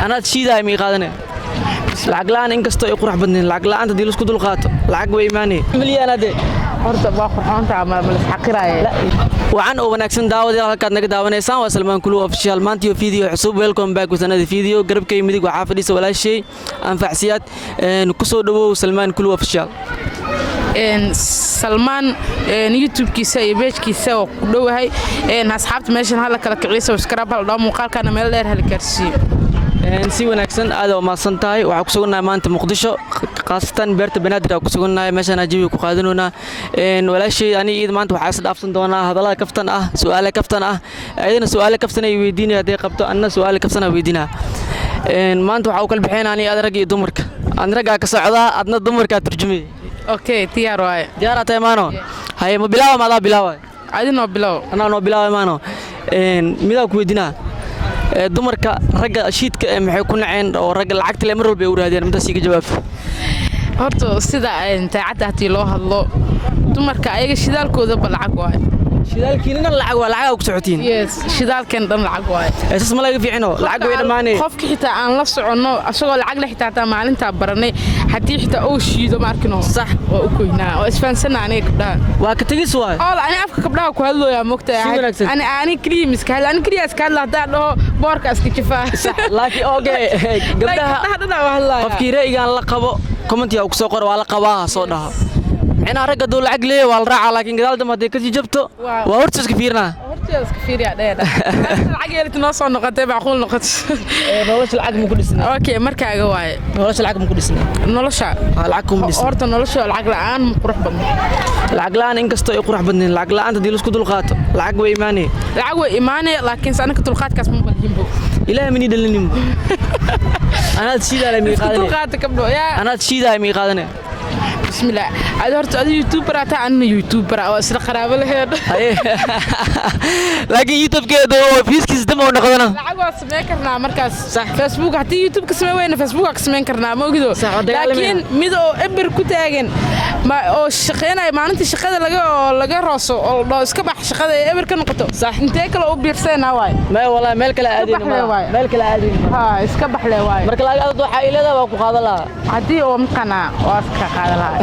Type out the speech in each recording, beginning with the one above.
أنا تشيدا مي قادنا lacag la'aan inkastoo ay qurux badnayn lacag la'aanta hadii la isku dul qaato lacag way imaanay milyan ade horta waa qurxoonta ama la xaqiraay waxaan oo wanaagsan daawadayaal halkaad naga daawanaysaan waa Salmaan Kulu official maanta iyo video cusub welcome back with another video garabkay midig waxa fadhiisa walaashay anfacsiyaad ku soo dhawow Salmaan Kulu official Salmaan YouTube-kiisa iyo page-kiisa oo ku dhawahay asxaabta meeshan hala kala kiciyo subscribe hal dhaw muuqaalkana meel dheer hal gaarsiiyo si wanaagsan aad oo maasan tahay waxa ku sugnahay maanta Muqdisho qaasatan beerta banaadir ku sugnahay meeshan ajibi ku qaadanoona walaashay ani maanta waxa is dhaafsan doonaa hadalada kaftan ah su'aalo kaftan ah ayadana su'aalo kaftan ay weydiinay haday qabto anna su'aalo kaftan ay weydiinaa maanta waxa uu kala bixinaa ani aad rag iyo dumarka aan raga ka socda adna dumarka turjumay okay diyaar waay diyaar tahay maano hay ma bilaaw ma da bilaaw adina bilaaw ana no bilaaw maano midaa ku weydiinaa dumarka ragga shiidka maxay ku naceen oo ragga lacagta le mar walba ay u raadiyaan inta si ka jawaab horta sida ay taacada hadii loo hadlo dumarka ayaga shidaalkooda balacag waay shidaalkiina lacag waa lacag ku socotiin yes shidaalkan dhan lacag waay isas ma laga fiicino lacag way dhamaanay qofka xitaa aan la socono asagoo lacag la xitaa maalinta baranay hadii xitaa oo shiido markino sax waa u koynaa oo isfahansanaa aniga kabdhaha waa ka tagis waay oo ani afka kabdhaha ku hadlooyaa moogtahay ani cream iska hal ani cream iska hadla hadaa dhaho boorka iska jifaa sax laakiin okay gabdhaha qofkii ra'yigan la qabo comment yaa ku soo qor waa la qabaa soo dhaha أنا رجع دول عقلي والراعة لكن قدال دم هذيك كذي جبته وهرتش كفيرنا هرتش كفير يا ده العقل تناصر نقطة بعقول نقطة نولش العقل من كل سنة أوكي مركز جواي نولش العقل من كل سنة نولشة العقل من سنة أورت نولش العقل عن قرح بن العقل عن إنك استوي قرح بن العقل عن تدي لسكود القات العقل إيماني العقل إيماني لكن سأنا كنت القات كاس مو بالجنبو إله مني دلني أنا تشيد على مي قادني أنا تشيد على مي قادني بسم الله هذا هرت هذا يوتيوبر أنا يوتيوبر أو أسرق خراب له لكن يوتيوب كده فيس كيس دم ونقدنا العقل سمين كرنا مركز صح فيسبوك حتى يوتيوب كسمين وين فيسبوك كسمين كرنا ما قدو لكن ميدو إبر كتاجن ما أو الشقينا ما أنت الشقة لقى راسه أو إسكبح شقة إبر كنقطه صح أنت أكل أو بيرسين هواي ما والله ملك العادين ملك العادين ها إسكبح له هواي مركز لا أضو حائلة ده وقو هذا لا عدي أو مقنع واسك هذا لا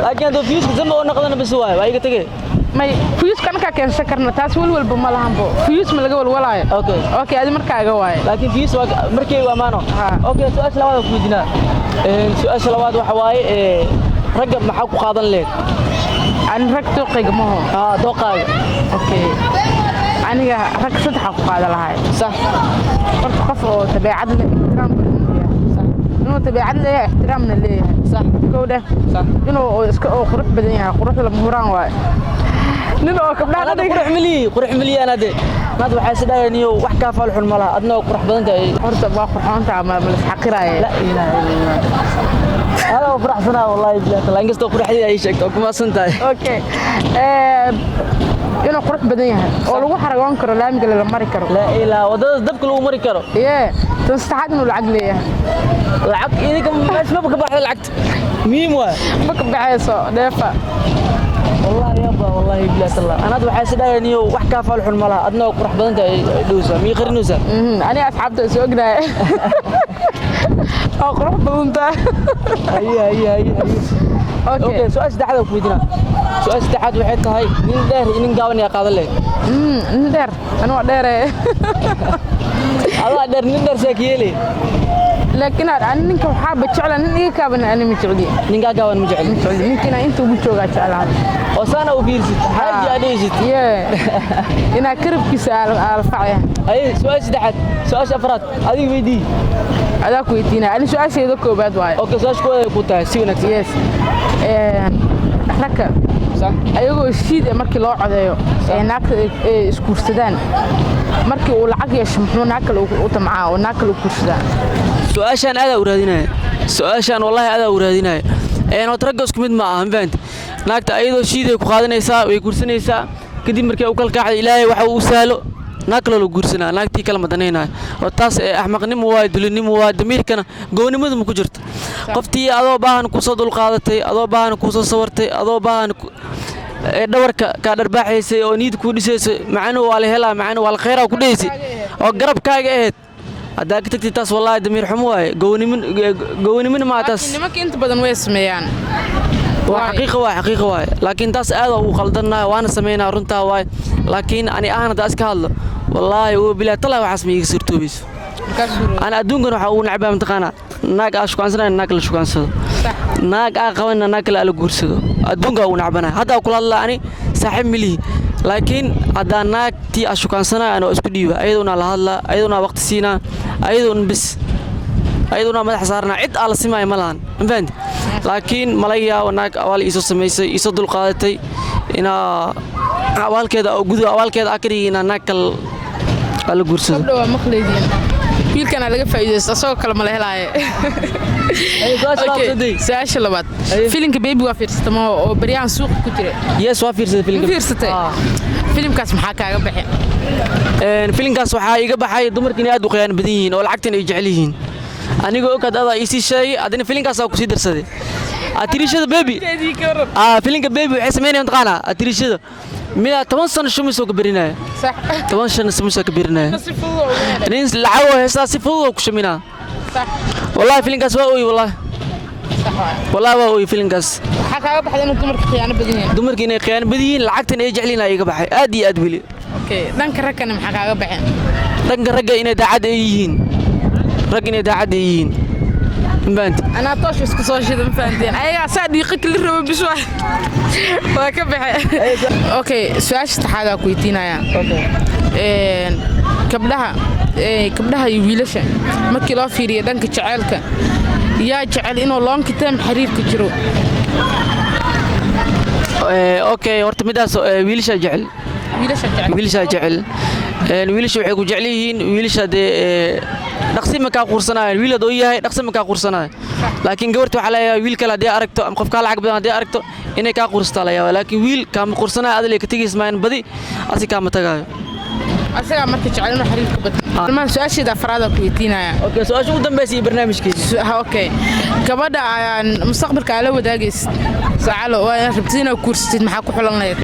لكن هذا فيوس زما ونقدنا بسواي واي كتجي ما فيوس كان كأن سكرنا تاسول والبمالهم بو فيوس ملقى والولاي أوكي هذا مركز جواي لكن فيوس مركز وامانه أوكي سؤال سلوات كويدنا سؤال سلوات وحواي رجع محاكو قاضن ليه أنا ركض قيمه دوقاي أوكي أنا ركض صدق قاضي لهاي صح قلت قفوا تبع عدل احترام صح إنه تبع عدل احترامنا ليه صح كوده صح إنه قرح بدنيها قرح المهران واي نينو كبدها هذا قرح ملي أنا ده ما أدري حاسس ده يعني وحكا فالح الملا أدنى قرح بدن ده أرتب وقرحان تعمل من الحقيرة لا إله إلا الله هذا فرح سنة والله بجد لا إنجز تقرح لي أي شيء كم أصلاً أوكي إنه قرح بدنيها أول حرق وانكر لا يمكن للمري كرو لا إله وده دبك لو مري كرو تستحق إنه العقلية العقل إذا كم ما بك بحث العقد ميم واه بك بعيسى دافع والله يابا والله بجد الله أنا أدري حاسس ده يعني وحكا فالح الملا أدنى قرح بدن ده دوسة مي غير نوسة أنا أصحاب تسوقنا أقرب بلونتا هي أوكي سؤال سدحد وكويدنا سؤال سدحد وحيد هاي نين دير إنين قاون يا قاضي لك ندير أنا ودير الله دير نين دير ساكيلي لكن أنا نك حابة شعلا نيك كابن أنا متعودي نين قاون متعودي ممكن أنتوا بتشوقات شعلا وصانا وبيرزت حاجة أديجت أنا كرب كسال الفعية أي سؤال سدحد سؤال أفراد هذه ويدي هذا كويتينا أنا سؤال شيء كوباد واي أوكي سؤال كوي كوتا سيونك يس ركب صح أيوة الشيء مركي الله عدايو ناكل إسكورسدان مركي والعقل يشمحون ناكل وتمعاه وناكل وكورسدان سؤال هذا ورادينا سؤال والله هذا ورادينا أنا أترجع اسكمد معهم فهمت ناكت أيضا شيء ذي كخادنا يسا ويكورسنا يسا كدي مركي أوكل كعد إلهي وحو سالو ناكل لو قرسنا ناكتي كلمة دنينا وتاس أحمق نمو وايد لني مو وايد دمير كنا جوني مذ مكجرت قفتي أضو باهن كوسا دول قادتي أضو باهن كوسا صورتي أضو باهن دورك كادر باحيسي أو نيد كوديسي معنا ولا هلا معنا ولا خير أو كوديسي أو قرب كاجد haddaa ka tagtid taas wallaahi damiir xumo waaye gownimin maa taas nimanka inta badan way sameeyaan waa xaqiiqa waaye laakiin taas aad ugu qaldannahay waana sameynaa runtaa waaye laakiin ani ahaan haddaa iska hadlo wallaahi oo bilaa talaa waxaas ma iiga sirtoobayso أنا أدونك أنا أقول نعبها منطقنا ناق أشكو عنصنا ناق لشكو عنصنا ناق أقوينا ناق لا لجورسه أدونك أقول نعبنا هذا أقول الله أنا صاحب ملي لكن هذا ناق تي أشكو عنصنا أنا أسكديبه أيضا على هذا أيضا وقت سينا أيضا بس أيضا ما حصارنا عد على سماء ملان فهمت لكن ملايا وناق أول إيسو سميسي إيسو دول قادتي إنا أول كذا أو جذو أول كذا أكري إنا ناق على جورسه wiilkana laga faa'iideysto asoo kala ma la helaaye saasha labaad filimka baby waa fiirsatay oo bariyaan suuq ku jira yes waa fiirsatay filimkaas maxaa kaaga baxay filimkaas waxaa iga baxay dumarkii aad u qiyaan badan yihiin oo lacagtan ay jecel yihiin anigoo og adaa ii sii sheegay adina filimkaas ku sii darsaday atirishada baby filimka baby waxay sameynayaan taqaana atirishada مية 10 سنة شو مسوق برينا صح 10 سنة شو مسوق برينا نينس العوة هسا سفوض وكشمينا صح والله فيلينغاس واوي والله صح والله واوي فيلينغاس حكا بحد إنه دمرك خيانة بديهين دمرك إنه خيانة بديهين لعقتنا يجعلنا يقبحي أدي أدبلي أوكي دنك ركنا محكا بحين دنك رجع إنه داعد يجين رجع إنه داعد يجين مبانت أنا طاش اسكسوش إذا مفهمتين أيها صديقك اللي ربي بشوي وكبح أوكي سؤال حاجة كويتينا يا أوكي قبلها يويلش ما كلا فيري دنك جعلك يا جعل إنه لون كتام حرير كجرو أوكي ورت مداس ويلش جعل ويلش وحكوا جعليين ويلش هذا نقصي مكا قرصنا ويل دوية نقصي مكا قرصنا لكن قورت على ويل كلا دي أركتو أم قف كلا عقب دي أركتو إنه كا قرصت عليا ولكن ويل كام قرصنا هذا اللي كتيجي اسمعين بدي أسي كام تجاي أسي كام تجعلنا حريق كبد ما سؤال شيء ده فرادة كويتينا أوكي سؤال شو قدام بس برنامج كذي أوكي كبدا مستقبل كله وداقيس سأله وربتينا وكورسات محاكو حلنا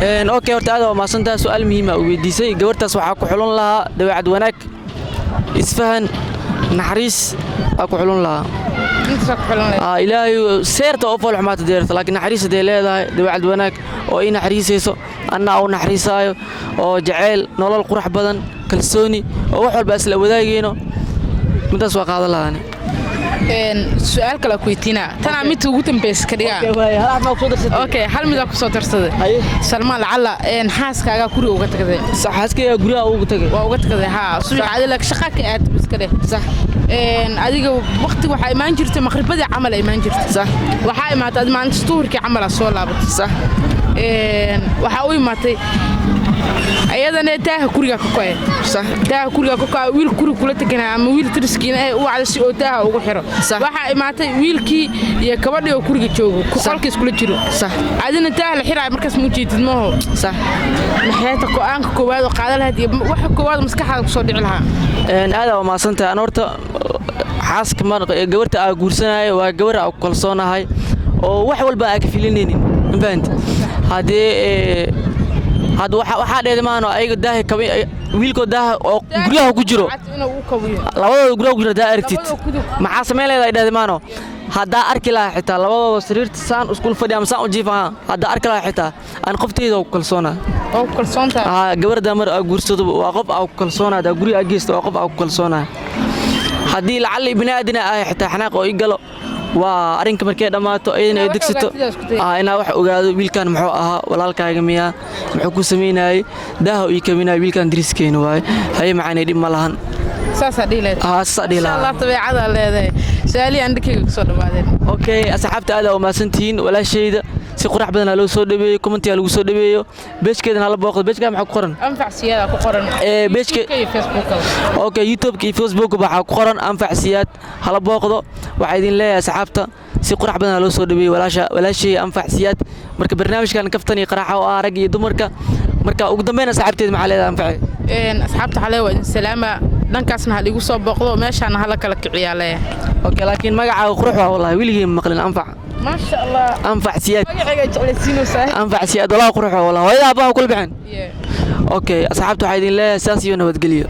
أوكي ورت هذا ما صنت سؤال مهم وديسي قورت سوحاكو حلون لها دوعد وناك isfahan naxariis aku xulun laha ilaahay seerta oo fal xumaata deerta laakiin naxariis ay leedahay dawacad wanaag oo ay naxariisayso anna oo naxariisayo oo jaceyl nolol qurux badan kalsooni oo wax walba isla wadaagayno midaas waa qaadan lahaani سؤال كلا كويتينا تنا ميت وقتن بس كريا أوكي هل ميدا كسر ترصد سلمان لعلا حاس كأجا كوري وقت كذا صح حاس كأجا كوري وقت كذا ها سوي عادي لك شقة كأت بس كذا صح عادي وقت وحاي ما نجرت مخرب بدي عمل أي ما نجرت صح وحاي ما تد ما نستور كعمل الصور لابد صح وحاوي ما تي أيضا تاه كوريا كوكاي صح تاه كوريا كوكا ويل كوري كله تكنا عم ويل ترسكينا وعلى شيء تاه وحرة صح waxa imaatay wiilkii iyo gabadhii oo kuriga joogo qolkiis kula jiro sax adina taa la xiray markaas mu jeedid maaho sax maxayta go'aanka koowaad oo qaadan lahayd waxa koowaad maskaxda ku soo dhici lahaa aad waa maasanta aan horta xaaska mar gabarta aan guursanayo waa gabar aan kalsoonahay oo wax walba aan ka filinaynin band hadda waxa dheedmaano ayaga daahay kabi wiilko daaha oo guryaha ku jiro labadooda guryaha ku jiro daa aragtid maxaa sameyn leedahay dheedmaano hadda arki lahaa xitaa labadooda sariirta saan isku fadhiya masaan u jiifaa hadda arki lahaa xitaa aan qofteeda ku kalsoona oo kalsoonta gabarda mar aan guursado waa qof aan ku kalsoona guriga ageysto waa qof aan ku kalsoona haddii lacali ibni aadina ay xitaa xanaaq oo igalo waa arinka markay dhamaato ayadana ay degsato inaa wax ogaado wiilkan muxuu ahaa walaalkaaga miyaa muxuu ku sameynayay daaha uu kaminay wiilkan driskeena waay hay macaanay dhib ma lahan saasa dhiileed Allah tabiicada leedahay saali andkiga soo dhawaadeen okay asxaabta aad oo maasantiin walaashayda si qurax badan loo soo dhabeeyo comment lagu soo dhabeeyo beejkeedana la booqdo beejka maxaa ku qoran anfacsiyada ku qoran beejka Facebook okay YouTube iyo Facebook waxa ku qoran anfacsiyad hala booqdo waxa idin leeyahay asxaabta si qurax badan loo soo dhabeeyo walaashay anfacsiyad marka barnaamijkan kaftan iyo qaraxa oo arag iyo dumarka marka ugu dambeyn asxaabteed maxaa leedahay anfacay asxaabta xalay waa salaama dhankaasna hal igu soo booqdo meeshaan hala kala kiciyaa leeyahay okay laakiin magacaaga qurux waa wallahi wiligii maqlin anfac ما شاء الله أنفع سياد أنفع سياد والله قروح والله وإذا أبغى كل بعين أوكي أصحابته حيدين لا أساسي ونبت قليل